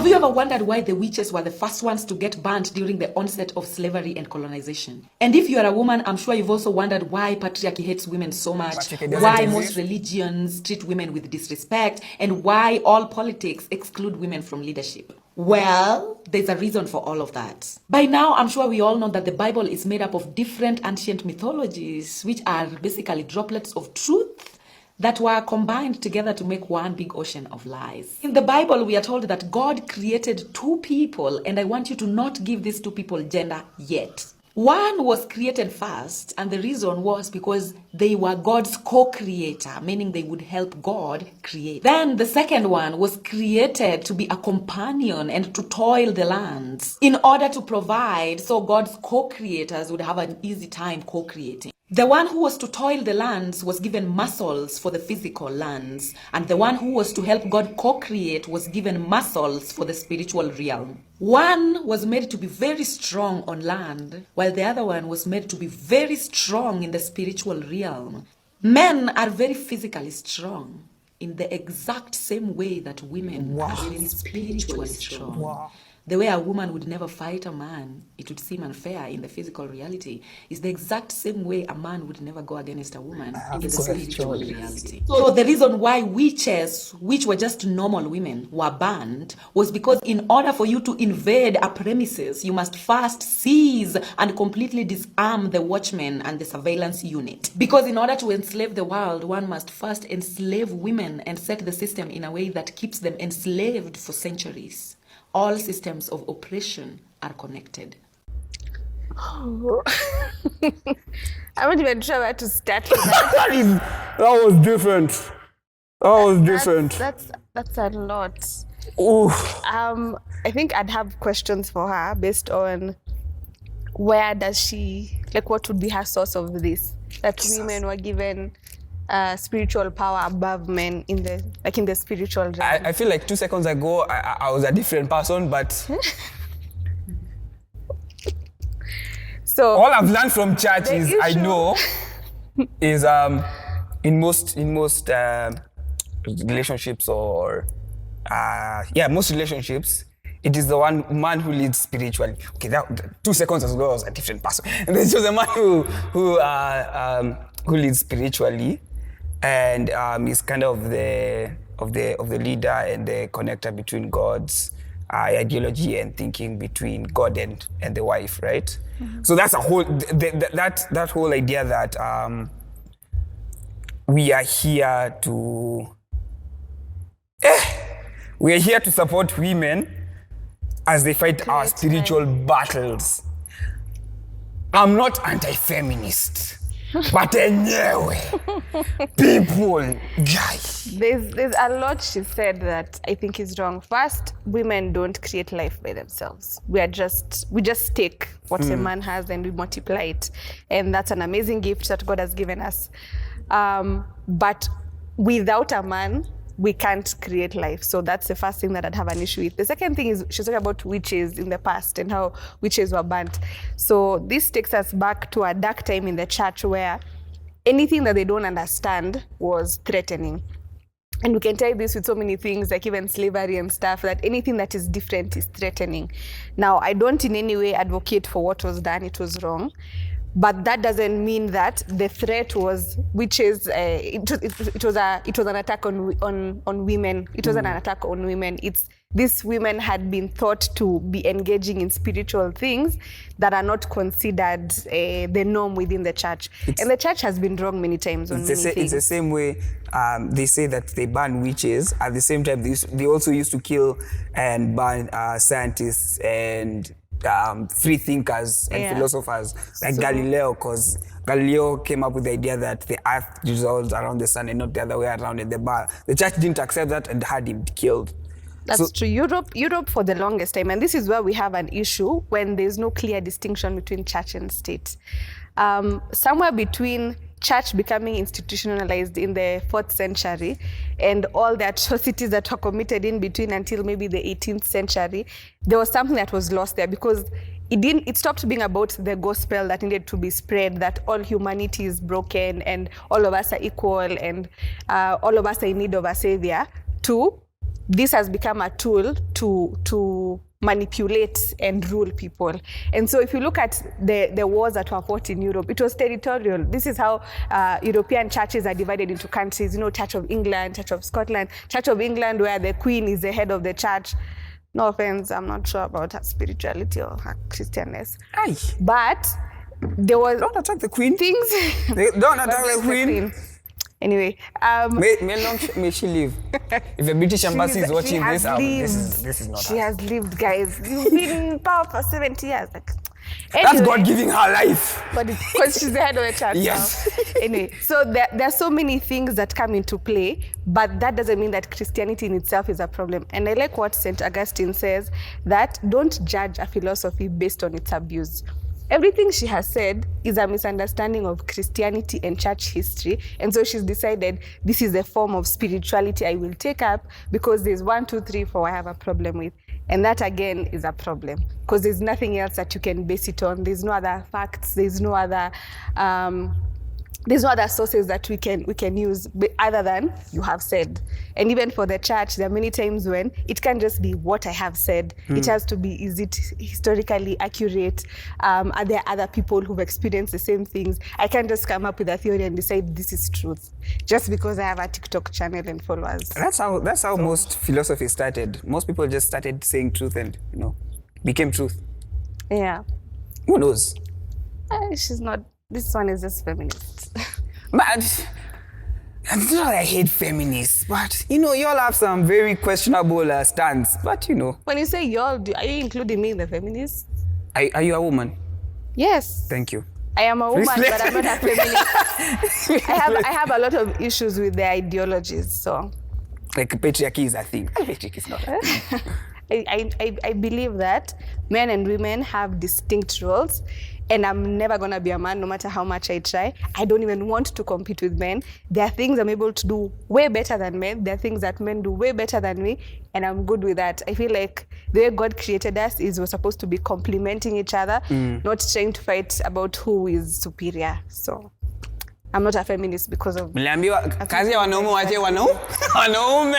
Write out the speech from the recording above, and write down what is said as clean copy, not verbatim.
Have you ever wondered why the witches were the first ones to get banned during the onset of slavery and colonization? And if you are a woman, I'm sure you've also wondered why patriarchy hates women so much, why most religions treat women with disrespect, and why all politics exclude women from leadership. Well, there's a reason for all of that. By now, I'm sure we all know that the Bible is made up of different ancient mythologies, which are basically droplets of truth that were combined together to make one big ocean of lies. In the Bible, we are told that God created two people, and I want you to not give these two people gender yet. One was created first, and the reason was because they were God's co-creator, meaning they would help God create. Then the second one was created to be a companion and to toil the lands in order to provide, so God's co-creators would have an easy time co-creating. The one who was to toil the lands was given muscles for the physical lands, and the one who was to help God co-create was given muscles for the spiritual realm. One was made to be very strong on land, while the other one was made to be very strong in the spiritual realm. Men are very physically strong in the exact same way that women are very spiritually strong. The way a woman would never fight a man, it would seem unfair in the physical reality, is the exact same way a man would never go against a woman in the spiritual reality. So the reason why witches, which were just normal women, were banned was because in order for you to invade a premises, you must first seize and completely disarm the watchmen and the surveillance unit. Because in order to enslave the world, one must first enslave women and set the system in a way that keeps them enslaved for centuries. All systems of oppression are connected. Oh. I'm not even sure where to start with that. That was different. That's a lot. Oof. I think I'd have questions for her based on where does she, like, what would be her source of this? That women were given spiritual power above men in the spiritual realm. I feel like 2 seconds ago I was a different person, but so all I've learned from church is I know is in most relationships or most relationships, it is the one man who leads spiritually. Okay, that 2 seconds ago I was a different person, and it's just a man who leads spiritually. And is kind of the leader and the connector between God's ideology and thinking between God and the wife, right? Mm-hmm. So that's a whole that whole idea that we are here to support women as they fight our spiritual battles. I'm not anti-feminist. But anyway, people, guys. There's a lot she said that I think is wrong. First, women don't create life by themselves. We just take what a man has and we multiply it. And that's an amazing gift that God has given us. But without a man, we can't create life. So that's the first thing that I'd have an issue with. The second thing is she's talking about witches in the past and how witches were burnt. So this takes us back to a dark time in the church where anything that they don't understand was threatening. And we can tie this with so many things, like even slavery and stuff, that anything that is different is threatening. Now, I don't in any way advocate for what was done. It was wrong. But that doesn't mean that the threat was witches. It was an attack on women. It wasn't an attack on women. These women had been thought to be engaging in spiritual things that are not considered the norm within the church. And the church has been wrong many times on many things. It's the same way they say that they ban witches. At the same time, they also used to kill and ban scientists and free thinkers and philosophers like Galileo, because Galileo came up with the idea that the earth revolves around the sun and not the other way around. And the church didn't accept that and had him killed. That's true. Europe for the longest time, and this is where we have an issue when there's no clear distinction between church and state. Somewhere between church becoming institutionalized in the 4th century and all the atrocities that were committed in between until maybe the 18th century, there was something that was lost there because it stopped being about the gospel that needed to be spread, that all humanity is broken and all of us are equal and all of us are in need of a savior, to this has become a tool to manipulate and rule people. And so if you look at the wars that were fought in Europe, it was territorial. This is how European churches are divided into countries. You know, Church of England, Church of Scotland, Church of England, where the Queen is the head of the church. No offense, I'm not sure about her spirituality or her Christianness. Aye. But there was... Don't attack the Queen. Things... Don't attack the Queen. Anyway, may she live. If a British embassy is watching this, this is not She her. has lived, guys. You've been in power for 70 years. Like, That's anyway, God giving her life. but because she's the head of the church Yes. now. Anyway, so there are so many things that come into play, but that doesn't mean that Christianity in itself is a problem. And I like what St. Augustine says, that don't judge a philosophy based on its abuse. Everything she has said is a misunderstanding of Christianity and church history. And so she's decided this is a form of spirituality I will take up because there's 1, 2, 3, 4 I have a problem with. And that again is a problem because there's nothing else that you can base it on. There's no other facts. There's no other sources that we can use other than you have said. And even for the church, there are many times when it can't just be what I have said. It has to be, is it historically accurate? Are there other people who've experienced the same things? I can't just come up with a theory and decide this is truth just because I have a TikTok channel and followers. That's how most philosophy started. Most people just started saying truth and, became truth. Yeah. Who knows? She's not. This one is just feminist. But it's not that I hate feminists, but y'all have some very questionable stance. But When you say y'all, are you including me in the feminists? Are you a woman? Yes. Thank you. I am a woman, but I'm not a feminist. I have a lot of issues with their ideologies. So, like patriarchy is a thing. Patriarchy is not a thing. I believe that men and women have distinct roles, and I'm never going to be a man no matter how much I try. I don't even want to compete with men. There are things I'm able to do way better than men. There are things that men do way better than me, and I'm good with that. I feel like the way God created us is we're supposed to be complementing each other, not trying to fight about who is superior. So I'm not a feminist because of... Mliambiwa kazi ya wanaume wache wanaume.